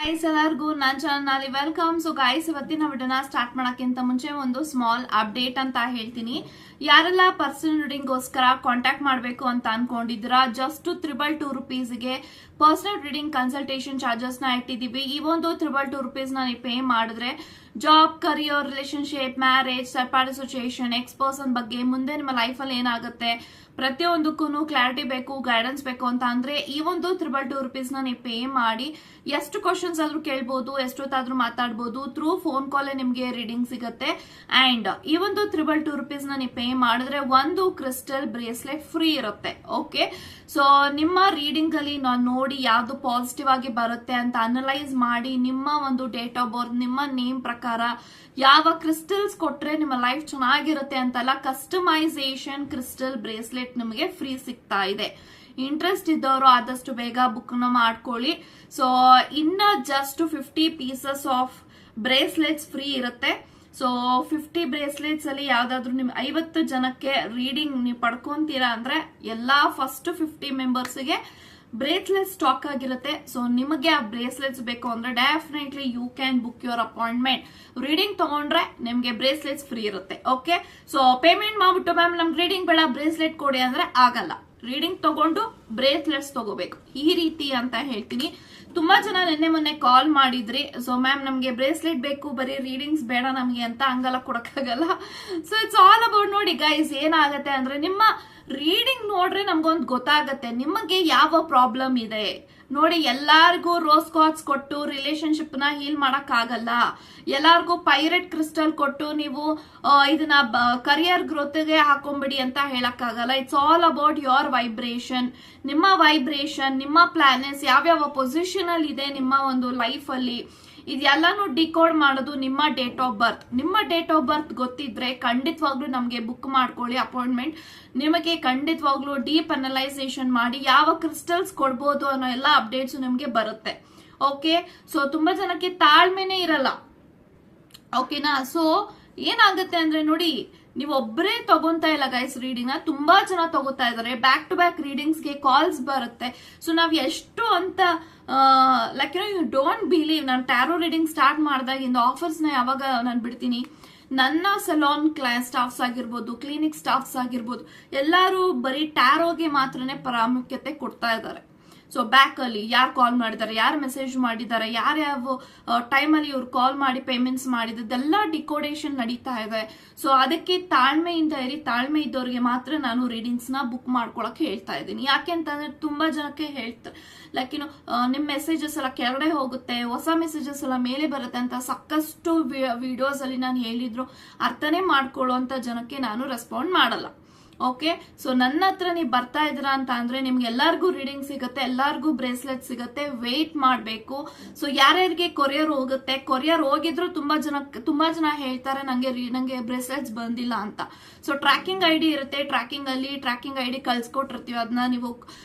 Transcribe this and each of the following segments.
Guys ಎಲ್ಲರಿಗೂ ನನ್ನ channel welcome. So guys ಇವತ್ತಿನ ವಿಡಿಯೋನ ಸ್ಟಾರ್ಟ್ ಮಾಡೋಕ್ಕಿಂತ ಮುಂಚೆ ಒಂದು ಸ್ಮಾಲ್ ಅಪ್ಡೇಟ್ ಅಂತ ಹೇಳ್ತೀನಿ. ಯಾರೆಲ್ಲ ಪರ್ಸನಲ್ ರೀಡಿಂಗ್ಗೋಸ್ಕರ ಕಾಂಟ್ಯಾಕ್ಟ್ ಮಾಡಬೇಕು ಅಂತ ಅನ್ಕೊಂಡಿದ್ದೀರಾ, just ₹222 personal reading consultation charges ನ ಇಟ್ಟಿದ್ದೀವಿ. ಈ ಒಂದು ₹222 ನೀವು ಪೇ ಮಾಡಿದ್ರೆ job, career, relationship, marriage, support association, ex person ಬಗ್ಗೆ ಮುಂದೆ ನಿಮ್ಮ ಲೈಫಲ್ಲಿ ಏನಾಗುತ್ತೆ ಪ್ರತಿಯೊಂದಕ್ಕೂ ಕ್ಲಾರಿಟಿ ಬೇಕು, ಗೈಡೆನ್ಸ್ ಬೇಕು ಅಂತ ಅಂದ್ರೆ ಈ ಒಂದು ₹222 ನೀವು ಪೇ ಮಾಡಿ ಎಷ್ಟು ಕ್ವಶನ್ಸ್ ಆದ್ರೂ ಕೇಳ್ಬೋದು, ಎಷ್ಟೊತ್ತಾದ್ರೂ ಮಾತಾಡ್ಬೋದು. ಥ್ರೂ ಫೋನ್ ಕಾಲೇ ನಿಮ್ಗೆ ರೀಡಿಂಗ್ ಸಿಗುತ್ತೆ. ಅಂಡ್ ಈ ಒಂದು ₹222 ನೀವು ಪೇ ಮಾಡಿದ್ರೆ ಒಂದು ಕ್ರಿಸ್ಟಲ್ ಬ್ರೇಸ್ಲೆಟ್ ಫ್ರೀ ಇರುತ್ತೆ. ಓಕೆ, ಸೊ ನಿಮ್ಮ ರೀಡಿಂಗ್ ಅಲ್ಲಿ ನಾನು ನೋಡಿ ಯಾವ್ದು ಪಾಸಿಟಿವ್ ಆಗಿ ಬರುತ್ತೆ ಅಂತ ಅನಲೈಸ್ ಮಾಡಿ ನಿಮ್ಮ ಒಂದು ಡೇಟ್ ಆಫ್ ಬರ್ತ್, ನಿಮ್ಮ ನೇಮ್ ಪ್ರಕಾರ ಯಾವ ಕ್ರಿಸ್ಟಲ್ಸ್ ಕೊಟ್ರೆ ನಿಮ್ಮ ಲೈಫ್ ಚೆನ್ನಾಗಿರುತ್ತೆ ಅಂತೆಲ್ಲ ಕಸ್ಟಮೈಸೇಷನ್ ಕ್ರಿಸ್ಟಲ್ ಬ್ರೇಸ್ಲೆಟ್ ನಿಮಗೆ ಫ್ರೀ ಸಿಗ್ತಾ ಇದೆ. ಇಂಟ್ರೆಸ್ಟ್ ಇದ್ದವರು ಆದಷ್ಟು ಬೇಗ ಬುಕ್ ನ ಮಾಡ್ಕೊಳ್ಳಿ. ಸೊ ಇನ್ನ just 50 pieces of bracelets free ಇರುತ್ತೆ. ಸೊ 50 ಬ್ರೇಸ್ಲೆಟ್ಸ್ ಅಲ್ಲಿ ಯಾವ್ದಾದ್ರು ನಿಮ್ 50 ಜನಕ್ಕೆ ರೀಡಿಂಗ್ ನೀವು ಪಡ್ಕೊಂತೀರಾ ಅಂದ್ರೆ ಎಲ್ಲಾ ಫಸ್ಟ್ 50 ಮೆಂಬರ್ಸ್ಗೆ ಬ್ರೇಸ್ಲೆಟ್ ಸ್ಟಾಕ್ ಆಗಿರುತ್ತೆ. ಸೊ ನಿಮಗೆ ಆ ಬ್ರೇಸ್ಲೆಟ್ಸ್ ಬೇಕು ಅಂದ್ರೆ definitely you can book your appointment. Reading ತಗೊಂಡ್ರೆ ನಿಮ್ಗೆ ಬ್ರೇಸ್ಲೆಟ್ಸ್ ಫ್ರೀ ಇರುತ್ತೆ. ಓಕೆ, ಸೊ ಪೇಮೆಂಟ್ ಮಾಡ್ಬಿಟ್ಟು ಮ್ಯಾಮ್ ನಮ್ಗೆ ರೀಡಿಂಗ್ ಬೇಡ ಬ್ರೇಸ್ಲೆಟ್ ಕೊಡಿ ಅಂದ್ರೆ ಆಗಲ್ಲ. ರೀಡಿಂಗ್ ತಗೊಂಡು ಬ್ರೇಸ್ಲೆಟ್ಸ್ ತಗೋಬೇಕು, ಈ ರೀತಿ ಅಂತ ಹೇಳ್ತೀನಿ. ತುಂಬಾ ಜನ ನಿನ್ನೆ ಮೊನ್ನೆ ಕಾಲ್ ಮಾಡಿದ್ರಿ, ಸೊ ಮ್ಯಾಮ್ ನಮ್ಗೆ ಬ್ರೇಸ್ಲೆಟ್ ಬೇಕು, ಬರೀ ರೀಡಿಂಗ್ಸ್ ಬೇಡ ನಮ್ಗೆ ಅಂತ. ಹಂಗಲ್ಲ ಕೊಡಕ್ಕಾಗಲ್ಲ. ಸೊ ಇಟ್ಸ್ ಆಲ್ ಅಬೌಟ್, ನೋಡಿ ಗೈಸ್ ಏನಾಗತ್ತೆ ಅಂದ್ರೆ ನಿಮ್ಮ ರೀಡಿಂಗ್ ನೋಡ್ರೆ ನಮ್ಗೊಂದು ಗೊತ್ತಾಗತ್ತೆ ನಿಮಗೆ ಯಾವ ಪ್ರಾಬ್ಲಮ್ ಇದೆ. ನೋಡಿ, ಎಲ್ಲಾರ್ಗೂ ರೋಸ್ ಕ್ವಾರ್ಟ್ಸ್ ಕೊಟ್ಟು ರಿಲೇಶನ್ಶಿಪ್ ನ ಹೀಲ್ ಮಾಡಕ್ ಆಗಲ್ಲ. ಎಲ್ಲಾರ್ಗೂ ಪೈರೆಟ್ ಕ್ರಿಸ್ಟಲ್ ಕೊಟ್ಟು ನೀವು ಇದನ್ನ ಕರಿಯರ್ ಗ್ರೋತ್ಗೆ ಹಾಕೊಂಬಿಡಿ ಅಂತ ಹೇಳಕ್ ಆಗಲ್ಲ. It's all about your vibration. ನಿಮ್ಮ ವೈಬ್ರೇಷನ್, ನಿಮ್ಮ ಪ್ಲಾನೆಟ್ಸ್ ಯಾವ್ಯಾವ ಪೊಸಿಷನ್ ಅಲ್ಲಿ ಇದೆ ನಿಮ್ಮ ಒಂದು ಲೈಫ್ ಅಲ್ಲಿ, ಇದೆಲ್ಲಾನು ಡಿಕೋಡ್ ಮಾಡೋದು ನಿಮ್ಮ ಡೇಟ್ ಆಫ್ ಬರ್ತ್. ನಿಮ್ಮ ಡೇಟ್ ಆಫ್ ಬರ್ತ್ ಗೊತ್ತಿದ್ರೆ ಖಂಡಿತವಾಗ್ಲೂ ನಮ್ಗೆ ಬುಕ್ ಮಾಡ್ಕೊಳ್ಳಿ ಅಪಾಯಿಂಟ್ಮೆಂಟ್. ನಿಮಗೆ ಖಂಡಿತವಾಗ್ಲೂ ಡೀಪ್ ಅನಲೈಸೇಷನ್ ಮಾಡಿ ಯಾವ ಕ್ರಿಸ್ಟಲ್ಸ್ ಕೊಡ್ಬೋದು ಅನ್ನೋ ಎಲ್ಲ ಅಪ್ಡೇಟ್ಸ್ ನಿಮ್ಗೆ ಬರುತ್ತೆ. ಓಕೆ, ಸೊ ತುಂಬಾ ಜನಕ್ಕೆ ತಾಳ್ಮೆನೆ ಇರಲ್ಲ. ಓಕೆನಾ? ಸೊ ಏನಾಗುತ್ತೆ ಅಂದ್ರೆ ನೋಡಿ, ನೀವು ಒಬ್ಬರೇ ತಗೊಂತಾ ಇಲ್ಲ ಗೈಸ್ ರೀಡಿಂಗ್ ನ, ತುಂಬಾ ಜನ ತಗೋತಾ ಇದಾರೆ. ಬ್ಯಾಕ್ ಟು ಬ್ಯಾಕ್ ರೀಡಿಂಗ್ಸ್ ಗೆ ಕಾಲ್ಸ್ ಬರುತ್ತೆ. ಸೊ ನಾವ್ ಎಷ್ಟು ಅಂತ ಲೈಕ್ ಯು ಡೋಂಟ್ ಬಿಲೀವ್, ನಾನು ಟ್ಯಾರೋ ರೀಡಿಂಗ್ ಸ್ಟಾರ್ಟ್ ಮಾಡಿದಾಗಿಂದ ಆಫರ್ಸ್ ನ ಯಾವಾಗ ನಾನು ಬಿಡ್ತೀನಿ, ನನ್ನ ಸಲೂನ್ ಸ್ಟಾಫ್ಸ್ ಆಗಿರ್ಬೋದು, ಕ್ಲಿನಿಕ್ ಸ್ಟಾಫ್ಸ್ ಆಗಿರ್ಬೋದು, ಎಲ್ಲರೂ ಬರೀ ಟ್ಯಾರೋಗೆ ಮಾತ್ರನೇ ಪ್ರಾಮುಖ್ಯತೆ ಕೊಡ್ತಾ ಇದ್ದಾರೆ. ಸೊ ಬ್ಯಾಕ್ ಅಲ್ಲಿ ಯಾರು ಕಾಲ್ ಮಾಡಿದ್ದಾರೆ, ಯಾರು ಮೆಸೇಜ್ ಮಾಡಿದ್ದಾರೆ, ಯಾರ್ಯಾವ ಟೈಮಲ್ಲಿ ಇವ್ರು ಕಾಲ್ ಮಾಡಿ ಪೇಮೆಂಟ್ಸ್ ಮಾಡಿದ್ದೆಲ್ಲ ಡಿಕೋಡೇಷನ್ ನಡೀತಾ ಇದೆ. ಸೊ ಅದಕ್ಕೆ ತಾಳ್ಮೆಯಿಂದ ಇರಿ. ತಾಳ್ಮೆ ಇದ್ದವ್ರಿಗೆ ಮಾತ್ರ ನಾನು ರೀಡಿಂಗ್ಸ್ ನ ಬುಕ್ ಮಾಡ್ಕೊಳಕ್ ಹೇಳ್ತಾ ಇದ್ದೀನಿ. ಯಾಕೆ ಅಂತಂದ್ರೆ ತುಂಬಾ ಜನಕ್ಕೆ ಹೇಳ್ತಾರೆ ಲೈಕ್ ನಿಮ್ ಮೆಸೇಜಸ್ ಎಲ್ಲ ಕೆಳಗಡೆ ಹೋಗುತ್ತೆ, ಹೊಸ ಮೆಸೇಜಸ್ ಎಲ್ಲ ಮೇಲೆ ಬರುತ್ತೆ ಅಂತ ಸಾಕಷ್ಟು ವಿಡಿಯೋಸ್ ಅಲ್ಲಿ ನಾನು ಹೇಳಿದ್ರು ಅರ್ಥನೇ ಮಾಡ್ಕೊಳ್ಳುವಂತ ಜನಕ್ಕೆ ನಾನು ರೆಸ್ಪಾಂಡ್ ಮಾಡಲ್ಲ. ಓಕೆ, ಸೊ ನನ್ನ ಹತ್ರ ನೀವು ಬರ್ತಾ ಇದ್ದೀರಾ ಅಂತ ಅಂದ್ರೆ ನಿಮ್ಗೆ ಎಲ್ಲಾರ್ಗೂ ರೀಡಿಂಗ್ ಸಿಗುತ್ತೆ, ಎಲ್ಲಾರ್ಗೂ ಬ್ರೇಸ್ಲೆಟ್ ಸಿಗುತ್ತೆ. ವೇಟ್ ಮಾಡಬೇಕು. ಸೊ ಯಾರ್ಯಾರಿಗೆ ಕೊರಿಯರ್ ಹೋಗುತ್ತೆ, ಕೊರಿಯರ್ ಹೋಗಿದ್ರು ತುಂಬಾ ಜನ ಹೇಳ್ತಾರೆ ನಂಗೆ ಬ್ರೇಸ್ಲೆಟ್ಸ್ ಬಂದಿಲ್ಲ ಅಂತ. ಸೊ ಟ್ರ್ಯಾಕಿಂಗ್ ಐಡಿ ಇರುತ್ತೆ, ಟ್ರ್ಯಾಕಿಂಗ್ ಐಡಿ ಕಳ್ಸಿಕೊಟ್ಟಿರ್ತೀವಿ. ಅದನ್ನ ನೀವು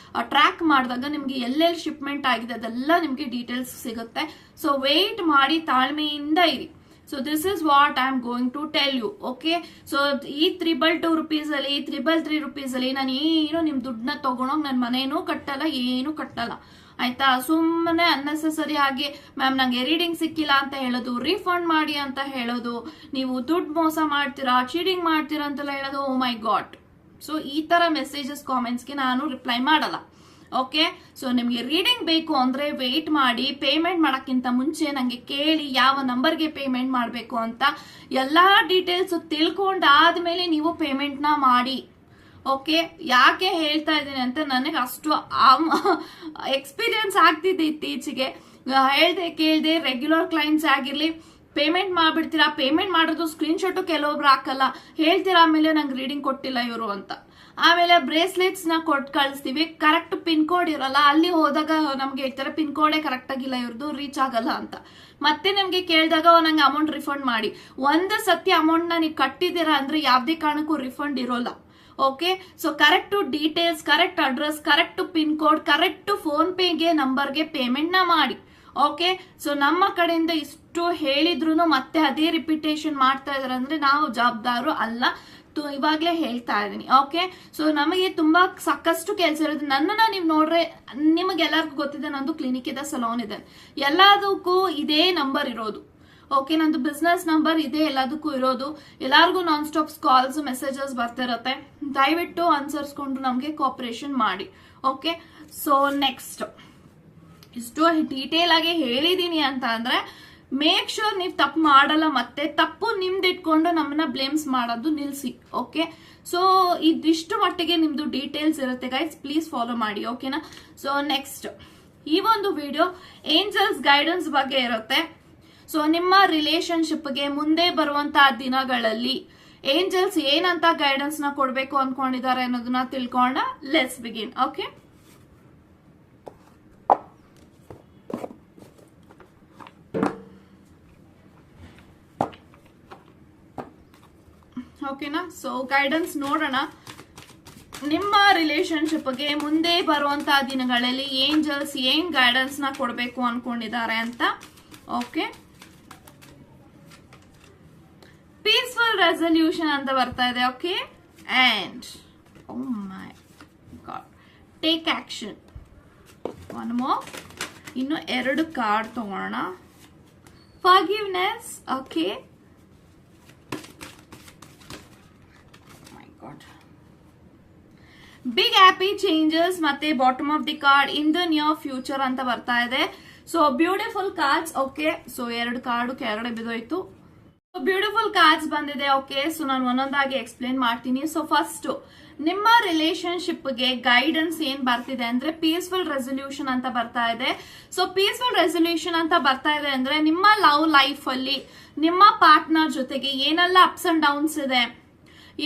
ಟ್ರ್ಯಾಕ್ ಮಾಡಿದಾಗ ನಿಮ್ಗೆ ಎಲ್ಲೆಲ್ಲಿ ಶಿಪ್ಮೆಂಟ್ ಆಗಿದೆ ಅದೆಲ್ಲ ನಿಮ್ಗೆ ಡೀಟೇಲ್ಸ್ ಸಿಗುತ್ತೆ. ಸೊ ವೇಟ್ ಮಾಡಿ, ತಾಳ್ಮೆಯಿಂದ ಇರಿ. So this is what I am going to tell you. Okay, so ಈ ₹222 ಅಲ್ಲಿ, ₹333 ಅಲ್ಲಿ ನಾನು ಏನು ನಿಮ್ ದುಡ್ಡನ್ನ ತಗೊಂಡೋಗಿ ನನ್ನ ಮನೇನೂ ಕಟ್ಟಲ್ಲ, ಏನು ಕಟ್ಟಲ್ಲ. ಆಯ್ತಾ? ಸುಮ್ಮನೆ ಅನ್ನೆಸೆಸರಿ ಆಗಿ ಮ್ಯಾಮ್ ನಂಗೆ ರೀಡಿಂಗ್ ಸಿಕ್ಕಿಲ್ಲ ಅಂತ ಹೇಳೋದು, ರಿಫಂಡ್ ಮಾಡಿ ಅಂತ ಹೇಳೋದು, ನೀವು ದುಡ್ಡು ಮೋಸ ಮಾಡ್ತೀರಾ, ಚೀಟಿಂಗ್ ಮಾಡ್ತೀರಾ ಅಂತೆಲ್ಲ ಹೇಳೋದು. ಓ ಮೈ ಗಾಡ್. ಸೊ ಈ ತರ ಮೆಸೇಜಸ್, ಕಾಮೆಂಟ್ಸ್ಗೆ ನಾನು ರಿಪ್ಲೈ ಮಾಡಲ್ಲ. ಓಕೆ, ಸೊ ನಿಮ್ಗೆ ರೀಡಿಂಗ್ ಬೇಕು ಅಂದ್ರೆ ವೇಟ್ ಮಾಡಿ. ಪೇಮೆಂಟ್ ಮಾಡಕ್ಕಿಂತ ಮುಂಚೆ ನಂಗೆ ಕೇಳಿ ಯಾವ ನಂಬರ್ಗೆ ಪೇಮೆಂಟ್ ಮಾಡಬೇಕು ಅಂತ ಎಲ್ಲಾ ಡೀಟೇಲ್ಸ್ ತಿಳ್ಕೊಂಡಾದ್ಮೇಲೆ ನೀವು ಪೇಮೆಂಟ್ ನ ಮಾಡಿ. ಓಕೆ, ಯಾಕೆ ಹೇಳ್ತಾ ಇದ್ದೀನಿ ಅಂತ ನನಗೆ ಅಷ್ಟು ಎಕ್ಸ್ಪೀರಿಯನ್ಸ್ ಆಗ್ತಿದೆ ಇತ್ತೀಚೆಗೆ. ಹೇಳ್ದೆ ಕೇಳ್ದೆ ರೆಗ್ಯುಲರ್ ಕ್ಲೈಂಟ್ಸ್ ಆಗಿರ್ಲಿ, ಪೇಮೆಂಟ್ ಮಾಡ್ಬಿಡ್ತೀರಾ, ಪೇಮೆಂಟ್ ಮಾಡೋದು ಸ್ಕ್ರೀನ್ ಶಾಟ್ ಕೆಲವೊಬ್ರು ಹಾಕಲ್ಲ, ಹೇಳ್ತೀರಾ ಆಮೇಲೆ ನಂಗೆ ರೀಡಿಂಗ್ ಕೊಟ್ಟಿಲ್ಲ ಇವರು ಅಂತ. ಆಮೇಲೆ ಬ್ರೇಸ್ಲೆಟ್ಸ್ ನ ಕೊಟ್ಟು ಕಳಿಸ್ತೀವಿ, ಕರೆಕ್ಟ್ ಪಿನ್ ಕೋಡ್ ಇರಲ್ಲ. ಅಲ್ಲಿ ಹೋದಾಗ ನಮ್ಗೆ ಹೇಳ್ತಾರೆ ಪಿನ್ ಕೋಡೇ ಕರೆಕ್ಟ್ ಆಗಿಲ್ಲ ಇವ್ರದ್ದು, ರೀಚ್ ಆಗಲ್ಲ ಅಂತ. ಮತ್ತೆ ನಮ್ಗೆ ಕೇಳಿದಾಗ ನಂಗೆ ಅಮೌಂಟ್ ರಿಫಂಡ್ ಮಾಡಿ. ಒಂದು ಸತಿ ಅಮೌಂಟ್ ನ ನೀವು ಕಟ್ಟಿದ್ದೀರಾ ಅಂದ್ರೆ ಯಾವ್ದೇ ಕಾರಣಕ್ಕೂ ರಿಫಂಡ್ ಇರೋಲ್ಲ. Okay, so correct details, correct address, correct pin code, correct phone ಪೇಗೆ ನಂಬರ್ಗೆ ಪೇಮೆಂಟ್ ನ ಮಾಡಿ. ಓಕೆ, ಸೊ ನಮ್ಮ ಕಡೆಯಿಂದ ಇಷ್ಟು ಹೇಳಿದ್ರು ಮತ್ತೆ ಅದೇ ರಿಪಿಟೇಷನ್ ಮಾಡ್ತಾ ಇದಾರೆ ಅಂದ್ರೆ ನಾವು ಜವಾಬ್ದಾರು ಅಲ್ಲ. ಇವಾಗ್ಲೇ ಹೇಳ್ತಾ ಇದೀನಿ. ಓಕೆ, ಸೊ ನಮಗೆ ತುಂಬಾ ಸಾಕಷ್ಟು ಕೆಲಸ ಇರೋದು. ನನ್ನನ್ನ ನೀವು ನೋಡ್ರೆ ನಿಮಗೆಲ್ಲರಿಗೂ ಗೊತ್ತಿದೆ, ನಂದು ಕ್ಲಿನಿಕ್ ಇದೆ, ಸಲೂನ್ ಇದೆ, ಎಲ್ಲದಕ್ಕೂ ಇದೇ ನಂಬರ್ ಇರೋದು. ಓಕೆ, ನಂದು ಬಿಸ್ನೆಸ್ ನಂಬರ್ ಇದೆ, ಎಲ್ಲದಕ್ಕೂ ಇರೋದು. ಎಲ್ಲಾರ್ಗು ನಾನ್ ಸ್ಟಾಪ್ ಕಾಲ್ಸ್ ಮೆಸೇಜಸ್ ಬರ್ತಿರತ್ತೆ. ದಯವಿಟ್ಟು ಅನ್ಸರ್ಸ್ಕೊಂಡು ನಮ್ಗೆ ಕೋಆಪರೇಷನ್ ಮಾಡಿ. ಓಕೆ, ಸೊ ನೆಕ್ಸ್ಟ್ ಇಷ್ಟು ಡೀಟೇಲ್ ಆಗಿ ಹೇಳಿದೀನಿ ಅಂತ ಅಂದ್ರೆ ಮೇಕ್ ಶೋರ್ ನೀವು ತಪ್ಪು ಮಾಡಲ್ಲ, ಮತ್ತೆ ತಪ್ಪು ನಿಮ್ದು ಇಟ್ಕೊಂಡು ನಮ್ಮನ್ನ ಬ್ಲೇಮ್ಸ್ ಮಾಡೋದು ನಿಲ್ಸಿ. ಓಕೆ, ಸೊ ಇದಿಷ್ಟು ಮಟ್ಟಿಗೆ ನಿಮ್ದು ಡೀಟೇಲ್ಸ್ ಇರುತ್ತೆ ಗೈಸ್, ಪ್ಲೀಸ್ ಫಾಲೋ ಮಾಡಿ. ಓಕೆನಾ? ಸೊ ನೆಕ್ಸ್ಟ್ ಈ ಒಂದು ವಿಡಿಯೋ ಏಂಜಲ್ಸ್ ಗೈಡೆನ್ಸ್ ಬಗ್ಗೆ ಇರುತ್ತೆ. ಸೊ ನಿಮ್ಮ ರಿಲೇಶನ್ಶಿಪ್ಗೆ ಮುಂದೆ ಬರುವಂತಹ ದಿನಗಳಲ್ಲಿ ಏಂಜಲ್ಸ್ ಏನಂತ ಗೈಡೆನ್ಸ್ ನ ಕೊಡ್ಬೇಕು ಅನ್ಕೊಂಡಿದ್ದಾರೆ ಅನ್ನೋದನ್ನ ತಿಳ್ಕೊಂಡ ಲೆಟ್ಸ್ ಬಿಗಿನ್. ಓಕೆ, ಓಕೆನಾ? ಸೊ ಗೈಡೆನ್ಸ್ ನೋಡೋಣ. ನಿಮ್ಮ ರಿಲೇಶನ್ಶಿಪ್ಗೆ ಮುಂದೆ ಬರುವಂತಹ ದಿನಗಳಲ್ಲಿ ಏಂಜಲ್ಸ್ ಏನ್ ಗೈಡೆನ್ಸ್ ನ ಕೊಡ್ಬೇಕು ಅನ್ಕೊಂಡಿದ್ದಾರೆ ಅಂತ. ಓಕೆ, ಪೀಸ್ಫುಲ್ ರೆಸಲ್ಯೂಷನ್ ಅಂತ ಬರ್ತಾ ಇದೆ. Okay, and oh my god, take action. One more, ಇನ್ನು 2 ಕಾರ್ಡ್ ತಗೋಣ. Forgiveness. Okay, big happy changes ಮತ್ತೆ bottom of the card in the near future ಅಂತ ಬರ್ತಾ ಇದೆ. So beautiful cards. Okay, so 2 card ಕೆಳಗಡೆ ಬಿದ್ದೋಯ್ತು. ಬ್ಯೂಟಿಫುಲ್ ಕಾರ್ಡ್ಸ್ ಬಂದಿದೆ. Okay, so ನಾನು ಒಂದೊಂದಾಗಿ ಎಕ್ಸ್ಪ್ಲೇನ್ ಮಾಡ್ತೀನಿ. ಸೊ ಫಸ್ಟ್ ನಿಮ್ಮ ರಿಲೇಶನ್ಶಿಪ್ಗೆ ಗೈಡೆನ್ಸ್ ಏನ್ ಬರ್ತಿದೆ ಅಂದ್ರೆ ಪೀಸ್ಫುಲ್ ರೆಸಲ್ಯೂಷನ್ ಅಂತ ಬರ್ತಾ ಇದೆ. ಸೊ ಪೀಸ್ಫುಲ್ ರೆಸಲ್ಯೂಷನ್ ಅಂತ ಬರ್ತಾ ಇದೆ ಅಂದ್ರೆ ನಿಮ್ಮ ಲವ್ ಲೈಫ್ ಅಲ್ಲಿ ನಿಮ್ಮ ಪಾರ್ಟ್ನರ್ ಜೊತೆಗೆ ಏನೆಲ್ಲ ಅಪ್ಸ್ ಅಂಡ್ ಡೌನ್ಸ್ ಇದೆ,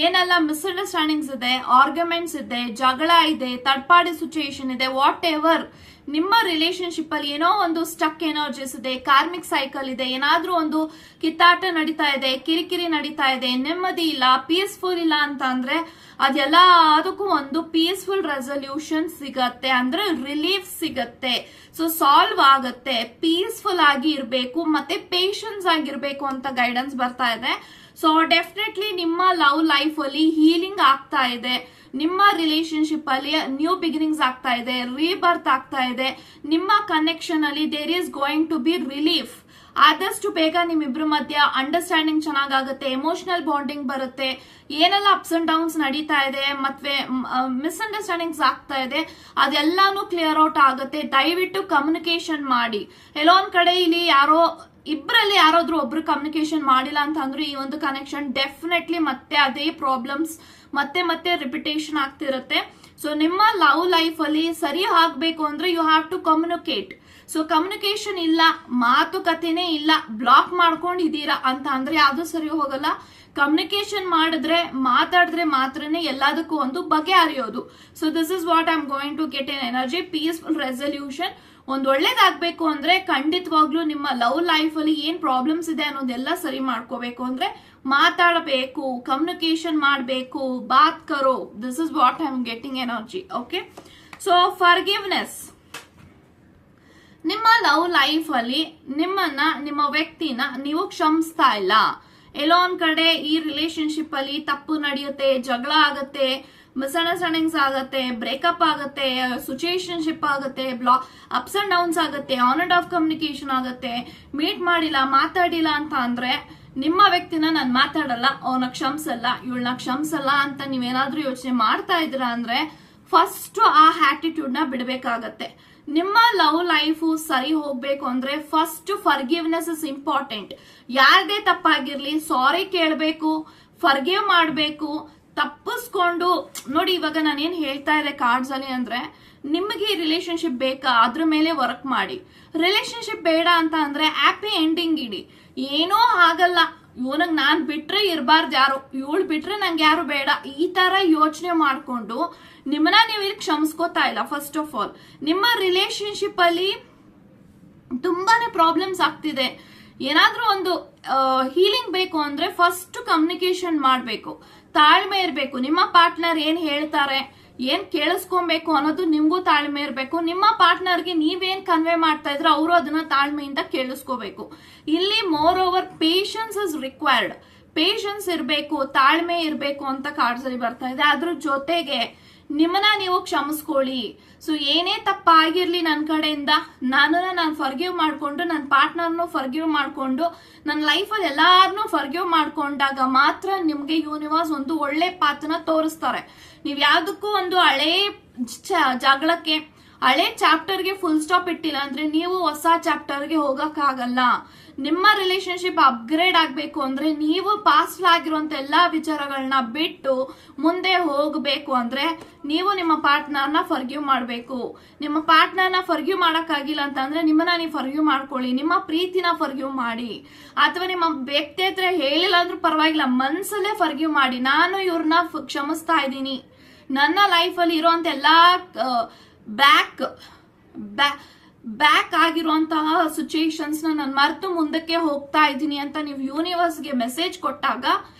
ಏನೆಲ್ಲ ಮಿಸ್ಅಂಡರ್ಸ್ಟ್ಯಾಂಡಿಂಗ್ಸ್ ಇದೆ, ಆರ್ಗ್ಯುಮೆಂಟ್ಸ್ ಇದೆ, ಜಗಳ ಇದೆ, ಥರ್ಡ್ ಪಾರ್ಟಿ ಸಿಚುಯೇಷನ್ ಇದೆ, ವಾಟ್ ಎವರ್ ನಿಮ್ಮ ರಿಲೇಶನ್ಶಿಪ್ ಅಲ್ಲಿ ಏನೋ ಒಂದು ಸ್ಟಕ್ ಎನರ್ಜೀಸ್ ಇದೆ, ಕಾರ್ಮಿಕ್ ಸೈಕಲ್ ಇದೆ, ಏನಾದ್ರೂ ಒಂದು ಕಿತ್ತಾಟ ನಡೀತಾ ಇದೆ, ಕಿರಿಕಿರಿ ನಡೀತಾ ಇದೆ, ನೆಮ್ಮದಿ ಇಲ್ಲ, ಪೀಸ್ಫುಲ್ ಇಲ್ಲ ಅಂತ ಅಂದ್ರೆ ಅದೆಲ್ಲ ಅದಕ್ಕೂ ಒಂದು ಪೀಸ್ಫುಲ್ ರೆಸಲ್ಯೂಷನ್ ಸಿಗತ್ತೆ, ಅಂದ್ರೆ ರಿಲೀಫ್ ಸಿಗತ್ತೆ. ಸೊ ಸಾಲ್ವ್ ಆಗತ್ತೆ, ಪೀಸ್ಫುಲ್ ಆಗಿ ಇರಬೇಕು ಮತ್ತೆ ಪೇಷನ್ಸ್ ಆಗಿರ್ಬೇಕು ಅಂತ ಗೈಡೆನ್ಸ್ ಬರ್ತಾ ಇದೆ. ಸೊ ಡೆಫಿನೆಟ್ಲಿ ನಿಮ್ಮ ಲವ್ ಲೈಫ್ ಅಲ್ಲಿ ಹೀಲಿಂಗ್ ಆಗ್ತಾ ಇದೆ, ನಿಮ್ಮ ರಿಲೇಶನ್ಶಿಪ್ ಅಲ್ಲಿ ನ್ಯೂ ಬಿಗಿನಿಂಗ್ಸ್ ಆಗ್ತಾ ಇದೆ, ರೀಬರ್ತ್ ಆಗ್ತಾ ಇದೆ. ನಿಮ್ಮ ಕನೆಕ್ಷನ್ ಅಲ್ಲಿ there is going to be relief. ಆದಷ್ಟು ಬೇಗ ನಿಮ್ಮಿಬ್ರ ಮಧ್ಯ ಅಂಡರ್ಸ್ಟ್ಯಾಂಡಿಂಗ್ ಚೆನ್ನಾಗಾಗುತ್ತೆ, ಎಮೋಷನಲ್ ಬಾಂಡಿಂಗ್ ಬರುತ್ತೆ. ಏನೆಲ್ಲ ಅಪ್ಸ್ ಅಂಡ್ ಡೌನ್ಸ್ ನಡೀತಾ ಇದೆ ಮತ್ತೆ ಮಿಸ್ಅಂಡರ್ಸ್ಟ್ಯಾಂಡಿಂಗ್ಸ್ ಆಗ್ತಾ ಇದೆ ಅದೆಲ್ಲಾನು ಕ್ಲಿಯರ್ ಔಟ್ ಆಗುತ್ತೆ. ದಯವಿಟ್ಟು ಕಮ್ಯುನಿಕೇಶನ್ ಮಾಡಿ. ಎಲ್ಲೋ ಒಂದ್ ಕಡೆ ಇಲ್ಲಿ ಇಬ್ಬರಲ್ಲಿ ಯಾರಾದ್ರೂ ಒಬ್ರು ಕಮ್ಯುನಿಕೇಶನ್ ಮಾಡಿಲ್ಲ ಅಂತ ಅಂದ್ರೆ ಈ ಒಂದು ಕನೆಕ್ಷನ್ ಡೆಫಿನೆಟ್ಲಿ ಮತ್ತೆ ಅದೇ ಪ್ರಾಬ್ಲಮ್ಸ್ ಮತ್ತೆ ರಿಪಿಟೇಷನ್ ಆಗ್ತಿರುತ್ತೆ. ಸೊ ನಿಮ್ಮ ಲವ್ ಲೈಫ್ ಅಲ್ಲಿ ಸರಿ ಆಗ್ಬೇಕು ಅಂದ್ರೆ you have to communicate. So communication ಇಲ್ಲ, ಮಾತುಕತೆನೇ ಇಲ್ಲ, ಬ್ಲಾಕ್ ಮಾಡ್ಕೊಂಡಿದ್ದೀರಾ ಅಂತ ಅಂದ್ರೆ ಯಾವ್ದು ಸರಿ ಹೋಗಲ್ಲ. ಕಮ್ಯುನಿಕೇಶನ್ ಮಾಡಿದ್ರೆ ಮಾತಾಡಿದ್ರೆ ಮಾತ್ರನೇ ಎಲ್ಲದಕ್ಕೂ ಒಂದು ಬಗೆಹರಿಯೋದು. So this is what I am going to get an energy. Peaceful resolution ಒಂದ್ ಒಳ್ಳೇದಾಗ್ಬೇಕು ಅಂದ್ರೆ ಖಂಡಿತವಾಗ್ಲೂ ನಿಮ್ಮ ಲವ್ ಲೈಫ್ ಅಲ್ಲಿ ಏನ್ ಪ್ರಾಬ್ಲಮ್ಸ್ ಇದೆ ಅನ್ನೋದೆಲ್ಲ ಸರಿ ಮಾಡ್ಕೋಬೇಕು ಅಂದ್ರೆ ಮಾತಾಡಬೇಕು, ಕಮ್ಯುನಿಕೇಶನ್ ಮಾಡಬೇಕು, ಬಾತ್ ಕರೋ. This is what I am getting energy. Okay, so forgiveness. ನಿಮ್ಮ ಲವ್ ಲೈಫ್ ಅಲ್ಲಿ ನಿಮ್ಮ ವ್ಯಕ್ತಿನ ನೀವು ಕ್ಷಮಿಸ್ತಾ ಇಲ್ಲ. ಎಲ್ಲೋ ಒಂದ್ ಕಡೆ ಈ ರಿಲೇಶನ್ಶಿಪ್ ಅಲ್ಲಿ ತಪ್ಪು ನಡೆಯುತ್ತೆ, ಜಗಳ ಆಗತ್ತೆ, ಮಿಸ್ಅಂಡರ್ಸ್ಟ್ಯಾಂಡಿಂಗ್ಸ್ ಆಗತ್ತೆ, ಬ್ರೇಕಪ್ ಆಗತ್ತೆ, ಸಿಚುಯೇಷನ್ಶಿಪ್ ಆಗತ್ತೆ, ಅಪ್ಸ್ ಅಂಡ್ ಡೌನ್ಸ್ ಆಗತ್ತೆ, ಆನ್ ಅಂಡ್ ಆಫ್ ಕಮ್ಯುನಿಕೇಶನ್ ಆಗತ್ತೆ, ಮೀಟ್ ಮಾಡಿಲ್ಲ, ಮಾತಾಡಿಲ್ಲ ಅಂತ ಅಂದ್ರೆ ನಿಮ್ಮ ವ್ಯಕ್ತಿನ ನಾನು ಮಾತಾಡಲ್ಲ, ಅವನ ಕ್ಷಮಿಸಲ್ಲ, ಇವಳನ್ನ ಕ್ಷಮಿಸಲ್ಲ ಅಂತ ನೀವೇನಾದ್ರೂ ಯೋಚನೆ ಮಾಡ್ತಾ ಇದ್ದೀರಾ ಅಂದ್ರೆ ಫಸ್ಟ್ ಆ ಆಟಿಟ್ಯೂಡ್ ನ ಬಿಡಬೇಕಾಗತ್ತೆ. ನಿಮ್ಮ ಲವ್ ಲೈಫ್ ಸರಿ ಹೋಗ್ಬೇಕು ಅಂದ್ರೆ ಫಸ್ಟ್ ಫರ್ಗಿವ್ನೆಸ್ ಇಸ್ ಇಂಪಾರ್ಟೆಂಟ್. ಯಾರದೇ ತಪ್ಪಾಗಿರ್ಲಿ ಸಾರಿ ಕೇಳಬೇಕು, ಫರ್ಗಿವ್ ಮಾಡಬೇಕು, ತಪ್ಪಿಸ್ಕೊಂಡು ನೋಡಿ. ಇವಾಗ ನಾನೇನ್ ಹೇಳ್ತಾ ಇದ್ದೆ ಕಾರ್ಡ್ಸ್ ಅಲ್ಲಿ ಅಂದ್ರೆ ನಿಮಗೆ ರಿಲೇಶನ್ಶಿಪ್ ಬೇಕಾ ಅದ್ರ ಮೇಲೆ ವರ್ಕ್ ಮಾಡಿ. ರಿಲೇಶನ್ಶಿಪ್ ಬೇಡ ಅಂತ ಅಂದ್ರೆ ಹ್ಯಾಪಿ ಎಂಡಿಂಗ್ ಇಡಿ. ಏನೋ ಆಗಲ್ಲ, ಇವನಿಗೆ ನಾನ್ ಬಿಟ್ರೆ ಇರಬಾರ್ದು ಯಾರು, ಇವಳು ಬಿಟ್ರೆ ನಂಗೆ ಯಾರು ಬೇಡ, ಈ ತರ ಯೋಚನೆ ಮಾಡ್ಕೊಂಡು ನಿಮ್ಮನ್ನ ನೀವು ಇಲ್ಲಿ ಕ್ಷಮಿಸ್ಕೋತಾ ಇಲ್ಲ. ಫಸ್ಟ್ ಆಫ್ ಆಲ್ ನಿಮ್ಮ ರಿಲೇಶನ್ಶಿಪ್ ಅಲ್ಲಿ ತುಂಬಾನೇ ಪ್ರಾಬ್ಲಮ್ಸ್ ಆಗ್ತಿದೆ. ಏನಾದ್ರೂ ಒಂದು ಹೀಲಿಂಗ್ ಬೇಕು ಅಂದ್ರೆ ಫಸ್ಟ್ ಕಮ್ಯುನಿಕೇಶನ್ ಮಾಡ್ಬೇಕು, ತಾಳ್ಮೆ ಇರ್ಬೇಕು. ನಿಮ್ಮ ಪಾರ್ಟ್ನರ್ ಏನ್ ಹೇಳ್ತಾರೆ, ಏನ್ ಕೇಳಿಸ್ಕೊಬೇಕು ಅನ್ನೋದು ನಿಮ್ಗೂ ತಾಳ್ಮೆ ಇರ್ಬೇಕು. ನಿಮ್ಮ ಪಾರ್ಟ್ನರ್ಗೆ ನೀವೇನ್ ಕನ್ವೆ ಮಾಡ್ತಾ ಇದ್ರೆ ಅವರು ಅದನ್ನ ತಾಳ್ಮೆಯಿಂದ ಕೇಳಿಸ್ಕೋಬೇಕು. ಇಲ್ಲಿ more over patience is required. Patience ಇರಬೇಕು, ತಾಳ್ಮೆ ಇರಬೇಕು ಅಂತ ಕಾರ್ಡ್ಸ್ ಅಲ್ಲಿ ಬರ್ತಾ ಇದೆ. ಅದ್ರ ಜೊತೆಗೆ ನಿಮ್ಮನ್ನ ನೀವು ಕ್ಷಮಿಸ್ಕೊಳ್ಳಿ. ಸೊ ಏನೇ ತಪ್ಪಾಗಿರ್ಲಿ ನನ್ನ ಕಡೆಯಿಂದ ನಾನು ಫರ್ಗಿವ್ ಮಾಡ್ಕೊಂಡು, ನನ್ನ ಪಾರ್ಟ್ನರ್ನು ಫರ್ಗಿವ್ ಮಾಡ್ಕೊಂಡು, ನನ್ನ ಲೈಫಲ್ಲಿ ಎಲ್ಲಾರನ್ನೂ ಫರ್ಗಿವ್ ಮಾಡ್ಕೊಂಡಾಗ ಮಾತ್ರ ನಿಮ್ಗೆ ಯೂನಿವರ್ಸ್ ಒಂದು ಒಳ್ಳೆ ಪಾತನ ತೋರಿಸ್ತಾರೆ. ನೀವ್ ಯಾವ್ದಕ್ಕೂ ಒಂದು ಹಳೆ ಜಗಳಕ್ಕೆ, ಹಳೆ ಚಾಪ್ಟರ್ಗೆ ಫುಲ್ ಸ್ಟಾಪ್ ಇಟ್ಟಿಲ್ಲ ಅಂದ್ರೆ ನೀವು ಹೊಸ ಚಾಪ್ಟರ್ಗೆ ಹೋಗಕ್ಕಾಗಲ್ಲ. ನಿಮ್ಮ ರಿಲೇಶನ್ಶಿಪ್ ಅಪ್ಗ್ರೇಡ್ ಆಗ್ಬೇಕು ಅಂದ್ರೆ ನೀವು ಪಾಸ್ಟ್ ಆಗಿರುವಂತ ಎಲ್ಲಾ ವಿಚಾರಗಳನ್ನ ಬಿಟ್ಟು ಮುಂದೆ ಹೋಗ್ಬೇಕು ಅಂದ್ರೆ ನೀವು ನಿಮ್ಮ ಪಾರ್ಟ್ನರ್ನ ಫರ್ಗ್ಯೂ ಮಾಡ್ಬೇಕು. ನಿಮ್ಮ ಪಾರ್ಟ್ನರ್ನ ಫರ್ಗ್ಯೂ ಮಾಡಕ್ಕಾಗಿಲ್ಲ ಅಂತಂದ್ರೆ ನಿಮ್ಮನ್ನ ನೀವು ಫರ್ಗ್ಯೂ ಮಾಡ್ಕೊಳ್ಳಿ, ನಿಮ್ಮ ಪ್ರೀತಿನ ಫರ್ಗ್ಯೂ ಮಾಡಿ. ಅಥವಾ ನಿಮ್ಮ ವ್ಯಕ್ತಿ ಹತ್ರ ಹೇಳಿಲ್ಲ ಅಂದ್ರೂ ಪರವಾಗಿಲ್ಲ, ಮನ್ಸಲ್ಲೇ ಫರ್ಗ್ಯೂ ಮಾಡಿ. ನಾನು ಇವ್ರನ್ನ ಕ್ಷಮಿಸ್ತಾ ಇದ್ದೀನಿ, ನನ್ನ ಲೈಫಲ್ಲಿ ಇರುವಂತ ಎಲ್ಲಾ ಬ್ಯಾಕ್ ಆಗಿರುವಂತಹ ಸಿಚುಯೇಷನ್ಸ್ ನಾನು ಮರೆತು ಮುಂದಕ್ಕೆ ಹೋಗ್ತಾ ಇದ್ದೀನಿ ಅಂತ ನೀವು ಯೂನಿವರ್ಸ್ಗೆ ಮೆಸೇಜ್ ಕೊಟ್ಟಾಗ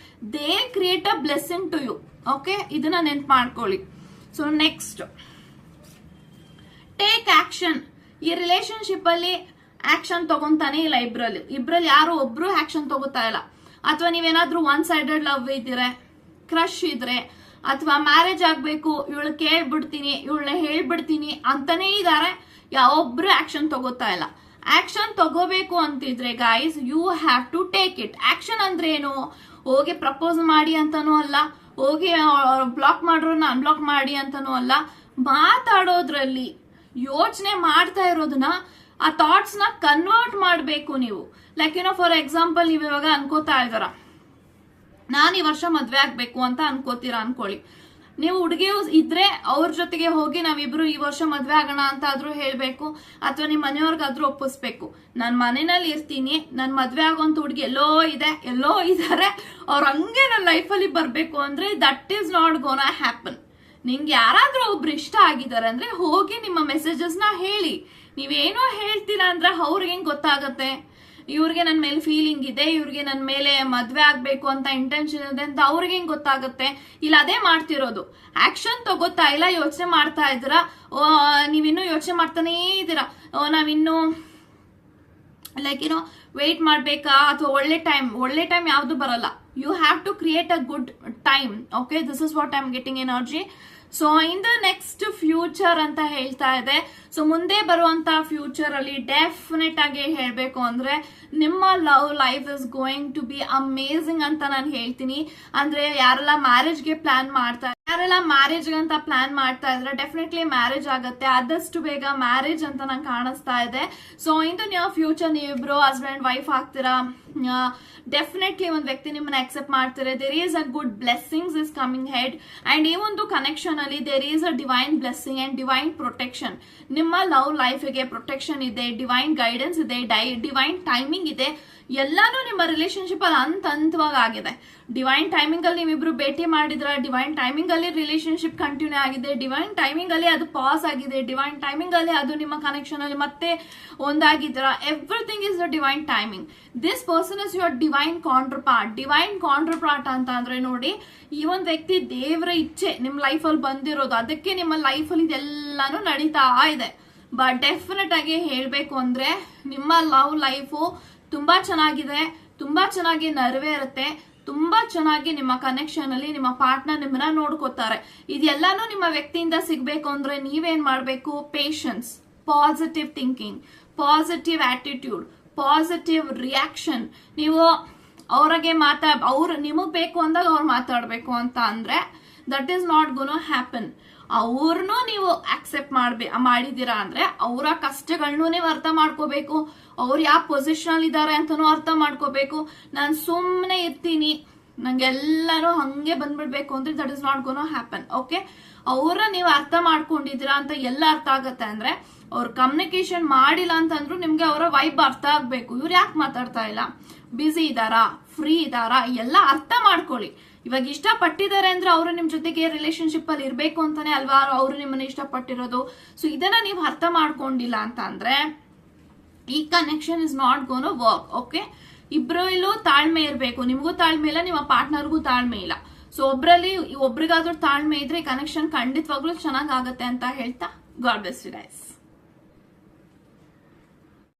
they create a blessing to you. Okay, ಇದನ್ನ ನೆನ್ಪು ಮಾಡ್ಕೊಳ್ಳಿ. So next, take action. ಈ ರಿಲೇಶನ್ಶಿಪ್ ಅಲ್ಲಿ ಆಕ್ಷನ್ ತಗೊಂತಾನೆ ಇಲ್ಲ ಇಬ್ರಲ್ಲಿ ಯಾರು ಒಬ್ರು ಆಕ್ಷನ್ ತಗೋತಾ ಇಲ್ಲ. ಅಥವಾ ನೀವೇನಾದ್ರೂ ಒನ್ ಸೈಡೆಡ್ ಲವ್ ಇದ್ರೆ, ಕ್ರಶ್ ಇದ್ರೆ, ಅಥವಾ ಮ್ಯಾರೇಜ್ ಆಗ್ಬೇಕು, ಇವಳು ಕೇಳ್ಬಿಡ್ತೀನಿ, ಇವಳನ್ನ ಹೇಳ್ಬಿಡ್ತೀನಿ ಅಂತಾನೆ ಇದಾರೆ, ಯಾವೊಬ್ರು ಆಕ್ಷನ್ ತಗೋತಾ ಇಲ್ಲ. ಆಕ್ಷನ್ ತಗೋಬೇಕು ಅಂತಿದ್ರೆ guys, you have to take it. Action ಅಂದ್ರೆ ಏನು? ಹೋಗಿ ಪ್ರಪೋಸ್ ಮಾಡಿ ಅಂತಾನೂ ಅಲ್ಲ, ಹೋಗಿ ಬ್ಲಾಕ್ ಮಾಡೋರನ್ನ ಅನ್ಬ್ಲಾಕ್ ಮಾಡಿ ಅಂತಾನೂ ಅಲ್ಲ. ಮಾತಾಡೋದ್ರಲ್ಲಿ ಯೋಚನೆ ಮಾಡ್ತಾ ಇರೋದನ್ನ, ಆ ಥಾಟ್ಸ್ ನ ಕನ್ವರ್ಟ್ ಮಾಡ್ಬೇಕು ನೀವು. ಲೈಕ್ ಫಾರ್ ಎಕ್ಸಾಂಪಲ್, ನೀವು ಇವಾಗ ಅನ್ಕೋತಾ ಇದಾರ ನಾನು ಈ ವರ್ಷ ಮದ್ವೆ ಆಗ್ಬೇಕು ಅಂತ ಅನ್ಕೋತೀರಾ ಅನ್ಕೊಳ್ಳಿ. ನೀವು ಹುಡುಗಿ ಇದ್ರೆ ಅವ್ರ ಜೊತೆಗೆ ಹೋಗಿ ನಾವಿಬ್ರು ಈ ವರ್ಷ ಮದ್ವೆ ಆಗೋಣ ಅಂತ ಆದ್ರೂ ಹೇಳ್ಬೇಕು, ಅಥವಾ ನಿಮ್ ಮನೆಯವ್ರಿಗಾದ್ರೂ ಒಪ್ಪಿಸ್ಬೇಕು. ನಾನ್ ಮನೆಯಲ್ಲಿ ಇರ್ತೀನಿ, ನನ್ ಮದ್ವೆ ಆಗೋಂತ ಹುಡುಗಿ ಎಲ್ಲೋ ಇದಾರೆ, ಅವ್ರ ಹಂಗೆ ನನ್ನ ಲೈಫಲ್ಲಿ ಬರ್ಬೇಕು ಅಂದ್ರೆ that is not gonna happen. ನಿಮ್ಗೆ ಯಾರಾದ್ರೂ ಒಬ್ರು ಇಷ್ಟ ಆಗಿದ್ದಾರೆ ಅಂದ್ರೆ ಹೋಗಿ ನಿಮ್ಮ ಮೆಸೇಜಸ್ ನ ಹೇಳಿ. ನೀವೇನೋ ಹೇಳ್ತೀರಾ ಅಂದ್ರೆ ಅವ್ರಿಗೆ ಹೆಂಗ್ ಗೊತ್ತಾಗತ್ತೆ ಇವ್ರಿಗೆ ನನ್ ಮೇಲೆ ಫೀಲಿಂಗ್ ಇದೆ, ಇವ್ರಿಗೆ ನನ್ ಮೇಲೆ ಮದ್ವೆ ಆಗ್ಬೇಕು ಅಂತ ಇಂಟೆನ್ಷನ್ ಇದೆ ಅಂತ ಅವ್ರಿಗೆ ಹೆಂಗ್ ಗೊತ್ತಾಗುತ್ತೆ? ಇಲ್ಲ ಅದೇ ಮಾಡ್ತಿರೋದು, ಆಕ್ಷನ್ ತಗೋತಾ ಇಲ್ಲ, ಯೋಚನೆ ಮಾಡ್ತಾ ಇದ್ದೀರಾ. ನೀವಿನ್ನೂ ಯೋಚನೆ ಮಾಡ್ತಾನೇ ಇದ್ದೀರಾ, ನಾವಿನ್ನು ಲೈಕ್ ವೇಟ್ ಮಾಡ್ಬೇಕಾ, ಅಥವಾ ಒಳ್ಳೆ ಟೈಮ್ ಯಾವ್ದು ಬರಲ್ಲ. You have to create a good time. Okay, this is what I am getting energy. So in the next future ಅಂತ ಹೇಳ್ತಾ ಇದೆ. ಸೊ ಮುಂದೆ ಬರುವಂತ ಫ್ಯೂಚರ್ ಅಲ್ಲಿ ಡೆಫಿನೆಟ್ ಆಗಿ ಹೇಳ್ಬೇಕು ಅಂದ್ರೆ ನಿಮ್ಮ love life is going to be amazing ಅಂತ ನಾನು ಹೇಳ್ತೀನಿ. ಅಂದ್ರೆ ಯಾರೆಲ್ಲ ಮ್ಯಾರೇಜ್ಗೆ ಪ್ಲಾನ್ ಮಾಡ್ತಾ ಇದ್ರೆ ಡೆಫಿನೆಟ್ಲಿ ಮ್ಯಾರೇಜ್ ಆಗುತ್ತೆ, ಆದಷ್ಟು ಬೇಗ ಮ್ಯಾರೇಜ್ ಅಂತ ನಂಗೆ ಕಾಣಿಸ್ತಾ ಇದೆ. So in the near future ನೀವಿಬ್ರು ಹಸ್ಬೆಂಡ್ ವೈಫ್ ಆಗ್ತೀರಾ. ಡೆಫಿನೆಟ್ಲಿ ಒಂದು ವ್ಯಕ್ತಿ ನಿಮ್ಮನ್ನ ಅಕ್ಸೆಪ್ಟ್ ಮಾಡ್ತಾರೆ. There is a good blessings is coming head. And ಈ ಒಂದು ಕನೆಕ್ಷನ್ ಅಲ್ಲಿ there is a divine blessing and divine protection. ನಿಮ್ಮ ಲವ್ ಲೈಫ್ಗೆ ಪ್ರೊಟೆಕ್ಷನ್ ಇದೆ, ಡಿವೈನ್ ಗೈಡೆನ್ಸ್ ಇದೆ, ಡಿವೈನ್ ಟೈಮಿಂಗ್ ಇದೆ. ಎಲ್ಲಾನು ನಿಮ್ಮ ರಿಲೇಶನ್ಶಿಪ್ ಅಲ್ಲಿ ಹಂತವಾಗಿ ಆಗಿದೆ. ಡಿವೈನ್ ಟೈಮಿಂಗ್ ಅಲ್ಲಿ ನೀವಿಬ್ರು ಭೇಟಿ ಮಾಡಿದ್ರ, ಡಿವೈನ್ ಟೈಮಿಂಗ್ ಅಲ್ಲಿ ರಿಲೇಶನ್ಶಿಪ್ ಕಂಟಿನ್ಯೂ ಆಗಿದೆ, ಡಿವೈನ್ ಟೈಮಿಂಗ್ ಅಲ್ಲಿ ಅದು ಪಾಸ್ ಆಗಿದೆ, ಡಿವೈನ್ ಟೈಮಿಂಗ್ ಅಲ್ಲಿ ಅದು ನಿಮ್ಮ ಕನೆಕ್ಷನ್ ಅಲ್ಲಿ ಮತ್ತೆ ಒಂದಾಗಿದ್ರ. Everything is a divine timing. This person is your divine counterpart. Divine counterpart ಅಂತ ಅಂದ್ರೆ ನೋಡಿ, ಈ ಒಂದು ವ್ಯಕ್ತಿ ದೇವರ ಇಚ್ಛೆ ನಿಮ್ ಲೈಫ್ ಅಲ್ಲಿ ಬಂದಿರೋದು, ಅದಕ್ಕೆ ನಿಮ್ಮ ಲೈಫ್ ಅಲ್ಲಿ ಇದೆಲ್ಲಾನು ನಡೀತಾ ಇದೆ. ಬಟ್ ಡೆಫಿನೆಟ್ ಆಗಿ ಹೇಳ್ಬೇಕು ಅಂದ್ರೆ ನಿಮ್ಮ ಲವ್ ಲೈಫು ತುಂಬಾ ಚೆನ್ನಾಗಿದೆ, ತುಂಬಾ ಚೆನ್ನಾಗಿ ನೆರವೇರುತ್ತೆ, ತುಂಬಾ ಚೆನ್ನಾಗಿ ನಿಮ್ಮ ಕನೆಕ್ಷನ್ ಅಲ್ಲಿ ನಿಮ್ಮ ಪಾರ್ಟ್ನರ್ ನಿಮ್ಮನ್ನ ನೋಡ್ಕೋತಾರೆ. ಇದೆಲ್ಲಾನು ನಿಮ್ಮ ವ್ಯಕ್ತಿಯಿಂದ ಸಿಗ್ಬೇಕು ಅಂದ್ರೆ ನೀವೇನ್ ಮಾಡ್ಬೇಕು? Patience, positive thinking, positive attitude, positive reaction. ನೀವು ಅವ್ರಿಗೆ ಅವ್ರು ನಿಮಗ್ ಬೇಕು ಅಂದಾಗ ಅವ್ರು ಮಾತಾಡ್ಬೇಕು ಅಂತ ಅಂದ್ರೆ that is not gonna happen. ಅವ್ರನ್ನೂ ನೀವು ಅಕ್ಸೆಪ್ಟ್ ಮಾಡಿದೀರಾ ಅಂದ್ರೆ ಅವರ ಕಷ್ಟಗಳನ್ನೂ ನೀವು ಅರ್ಥ ಮಾಡ್ಕೋಬೇಕು, ಅವ್ರು ಯಾವ ಪೊಸಿಷನ್ ಅಲ್ಲಿ ಇದಾರೆ ಅಂತಾನು ಅರ್ಥ ಮಾಡ್ಕೋಬೇಕು. ನಾನು ಸುಮ್ಮನೆ ಇರ್ತೀನಿ, ನಂಗೆಲ್ಲಾನು ಹಂಗೆ ಬಂದ್ಬಿಡ್ಬೇಕು ಅಂದ್ರೆ that is not gonna happen. Okay, ಅವ್ರ ನೀವು ಅರ್ಥ ಮಾಡ್ಕೊಂಡಿದ್ದೀರಾ ಅಂತ ಎಲ್ಲ ಅರ್ಥ ಆಗತ್ತೆ ಅಂದ್ರೆ, ಅವ್ರ ಕಮ್ಯುನಿಕೇಶನ್ ಮಾಡಿಲ್ಲ ಅಂತಂದ್ರು ನಿಮ್ಗೆ ಅವರ ವೈಬ್ ಅರ್ಥ ಆಗ್ಬೇಕು. ಇವ್ರು ಯಾಕೆ ಮಾತಾಡ್ತಾ ಇಲ್ಲ, ಬಿಸಿ ಇದಾರಾ, ಫ್ರೀ ಇದಾರಾ, ಎಲ್ಲ ಅರ್ಥ ಮಾಡ್ಕೊಳ್ಳಿ. ಇವಾಗ ಇಷ್ಟಪಟ್ಟಿದ್ದಾರೆ ಅಂದ್ರೆ ಅವರು ನಿಮ್ ಜೊತೆಗೆ ರಿಲೇಶನ್ಶಿಪ್ ಅಲ್ಲಿ ಇರ್ಬೇಕು ಅಂತಾನೆ ಅಲ್ವಾ ಅವರು ನಿಮ್ಮನ್ನ ಇಷ್ಟಪಟ್ಟಿರೋದು. ಸೊ ಇದನ್ನ ನೀವು ಅರ್ಥ ಮಾಡ್ಕೊಂಡಿಲ್ಲ ಅಂತ ಅಂದ್ರೆ ಈ connection is not gonna work. Okay, ಇಬ್ರಲ್ಲೂ ತಾಳ್ಮೆ ಇರಬೇಕು. ನಿಮಗೂ ತಾಳ್ಮೆ ಇಲ್ಲ, ನಿಮ್ಮ ಪಾರ್ಟ್ನರ್ಗೂ ತಾಳ್ಮೆ ಇಲ್ಲ. ಸೊ ಒಬ್ರಿಗಾದ್ರೂ ತಾಳ್ಮೆ ಇದ್ರೆ ಈ ಕನೆಕ್ಷನ್ ಖಂಡಿತವಾಗ್ಲೂ ಚೆನ್ನಾಗ್ ಆಗತ್ತೆ ಅಂತ ಹೇಳ್ತಾ ಗಾಡ್ ಬ್ಲೆಸ್ ಯು ಗೈಸ್.